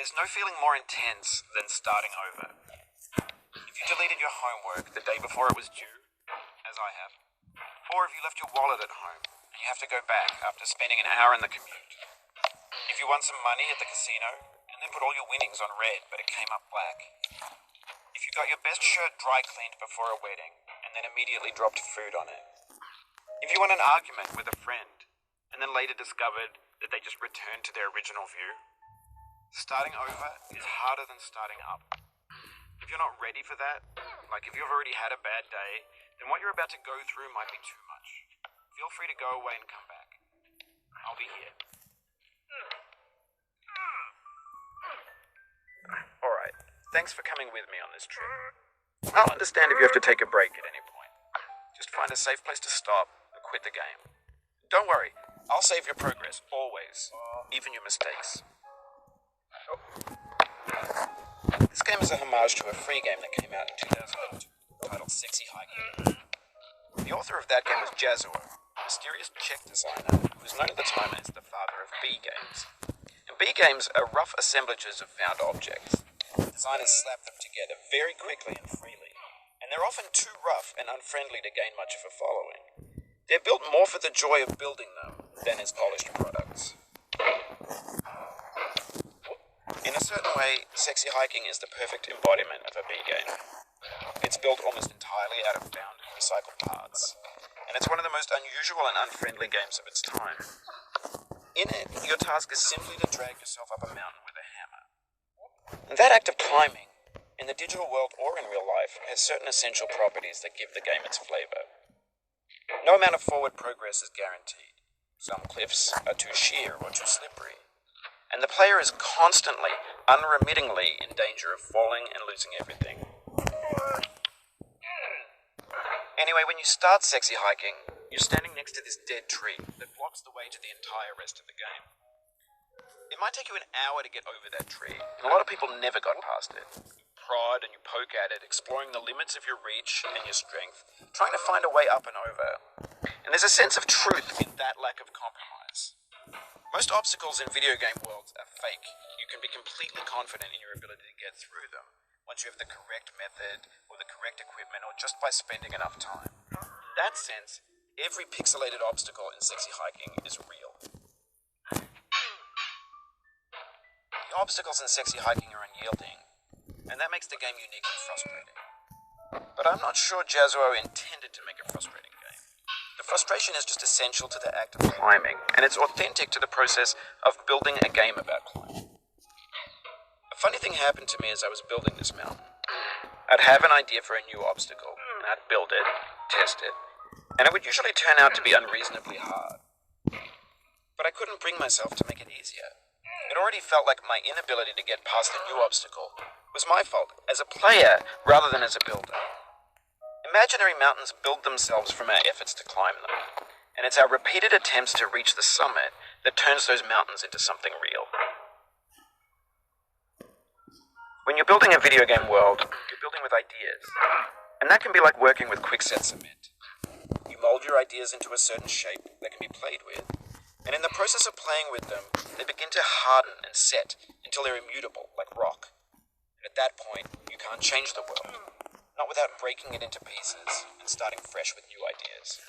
There's no feeling more intense than starting over. If you deleted your homework the day before it was due, as I have, or if you left your wallet at home and you have to go back after spending an hour in the commute. If you won some money at the casino and then put all your winnings on red but it came up black. If you got your best shirt dry cleaned before a wedding and then immediately dropped food on it. If you won an argument with a friend and then later discovered that they just returned to their original view. Starting over is harder than starting up. If you're not ready for that, like if you've already had a bad day, then what you're about to go through might be too much. Feel free to go away and come back. I'll be here. Alright, thanks for coming with me on this trip. I'll understand if you have to take a break at any point. Just find a safe place to stop and quit the game. Don't worry, I'll save your progress, always, even your mistakes. This game is a homage to a free game that came out in 2002, titled Sexy Hiking. The author of that game was Jazuo, a mysterious Czech designer who was known at the time as the father of B games. And B games are rough assemblages of found objects. Designers slap them together very quickly and freely, and they're often too rough and unfriendly to gain much of a following. They're built more for the joy of building them than as polished products. In a certain way, Sexy Hiking is the perfect embodiment of a B game. It's built almost entirely out of found and recycled parts, and it's one of the most unusual and unfriendly games of its time. In it, your task is simply to drag yourself up a mountain with a hammer. And that act of climbing, in the digital world or in real life, has certain essential properties that give the game its flavor. No amount of forward progress is guaranteed. Some cliffs are too sheer or too slippery. And the player is constantly, unremittingly in danger of falling and losing everything. Anyway, when you start Sexy Hiking, you're standing next to this dead tree that blocks the way to the entire rest of the game. It might take you an hour to get over that tree, and a lot of people never got past it. You prod and you poke at it, exploring the limits of your reach and your strength, trying to find a way up and over. And there's a sense of truth in that lack of compromise. Most obstacles in video game worlds are fake. You can be completely confident in your ability to get through them once you have the correct method or the correct equipment or just by spending enough time. In that sense, every pixelated obstacle in Sexy Hiking is real. The obstacles in Sexy Hiking are unyielding, and that makes the game unique and frustrating. But I'm not sure Jazuo intended to make a frustrating game. The frustration is just essential to the act of climbing, and it's authentic to the process of building a game about climbing. A funny thing happened to me as I was building this mountain. I'd have an idea for a new obstacle, and I'd build it, test it, and it would usually turn out to be unreasonably hard. But I couldn't bring myself to make it easier. It already felt like my inability to get past a new obstacle was my fault as a player rather than as a builder. Imaginary mountains build themselves from our efforts to climb them, and it's our repeated attempts to reach the summit that turns those mountains into something real. When you're building a video game world, you're building with ideas, and that can be like working with quickset cement. You mold your ideas into a certain shape that can be played with, and in the process of playing with them, they begin to harden and set until they're immutable, like rock. And at that point, you can't change the world. Not without breaking it into pieces and starting fresh with new ideas.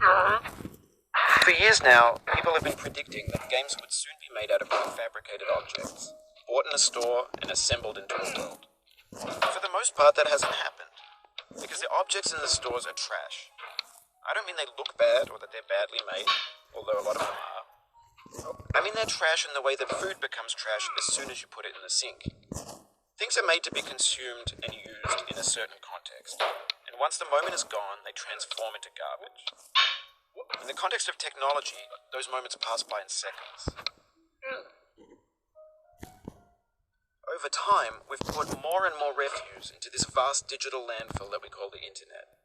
For years now, people have been predicting that games would soon be made out of prefabricated objects, bought in a store and assembled into a world. For the most part, that hasn't happened, because the objects in the stores are trash. I don't mean they look bad or that they're badly made, although a lot of them are. I mean they're trash in the way that food becomes trash as soon as you put it in the sink. Things are made to be consumed and used in a certain context, and once the moment is gone, they transform into garbage. In the context of technology, those moments pass by in seconds. Over time, we've poured more and more refuse into this vast digital landfill that we call the internet.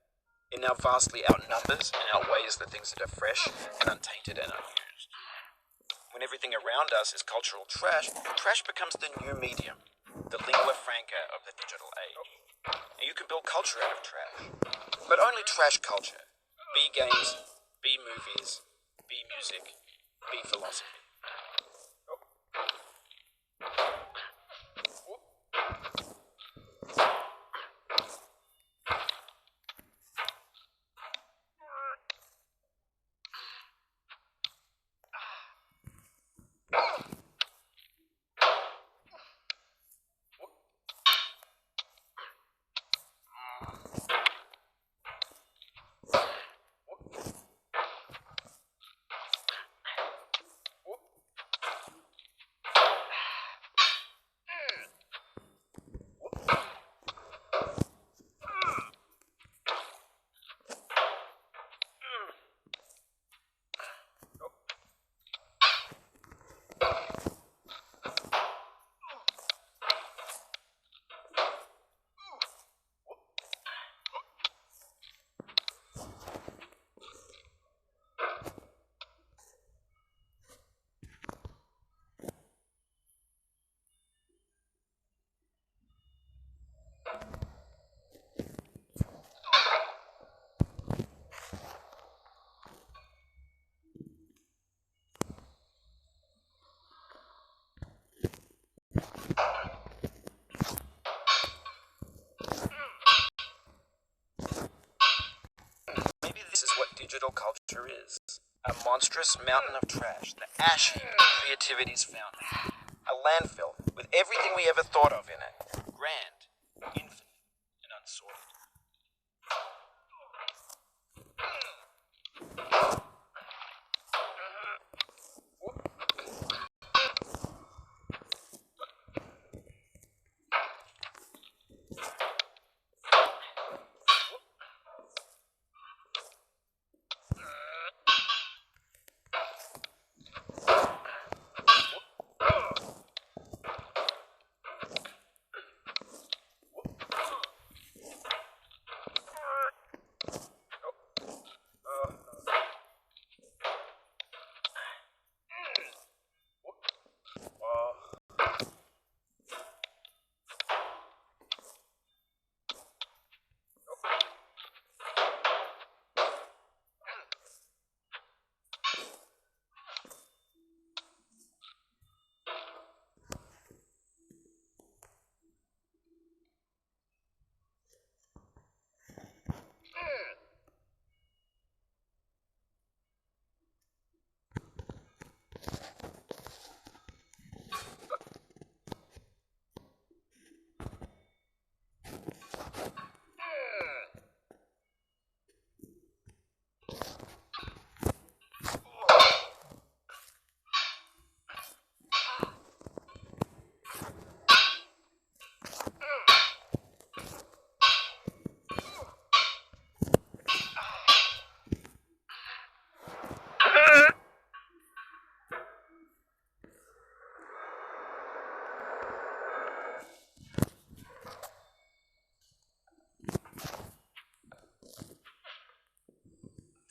It now vastly outnumbers and outweighs the things that are fresh and untainted and unused. When everything around us is cultural trash, trash becomes the new medium, the lingua franca of the digital age. And you can build culture out of trash, but only trash culture. Be games, be movies, be music, be philosophy. Digital culture is a monstrous mountain of trash, the ash heap of creativity's fountain, a landfill with everything we ever thought of in it, grand, infinite, and unsorted.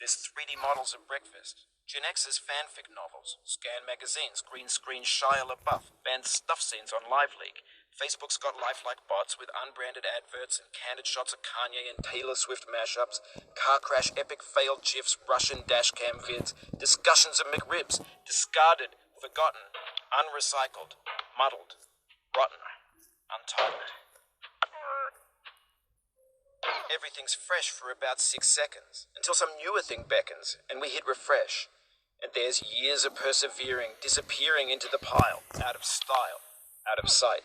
There's 3D models of breakfast, Gen X's fanfic novels, scan magazines, green screen Shia LaBeouf, banned stuff scenes on LiveLeak. Facebook's got lifelike bots with unbranded adverts and candid shots of Kanye and Taylor Swift mashups, car crash epic failed GIFs, Russian dashcam vids, discussions of McRibs, discarded, forgotten, unrecycled, muddled, rotten, untitled. everything's fresh for about 6 seconds, until some newer thing beckons, and we hit refresh. And there's years of persevering disappearing into the pile, out of style, out of sight.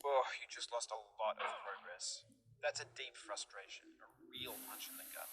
Oh, you just lost a lot of progress. That's a deep frustration, a real punch in the gut.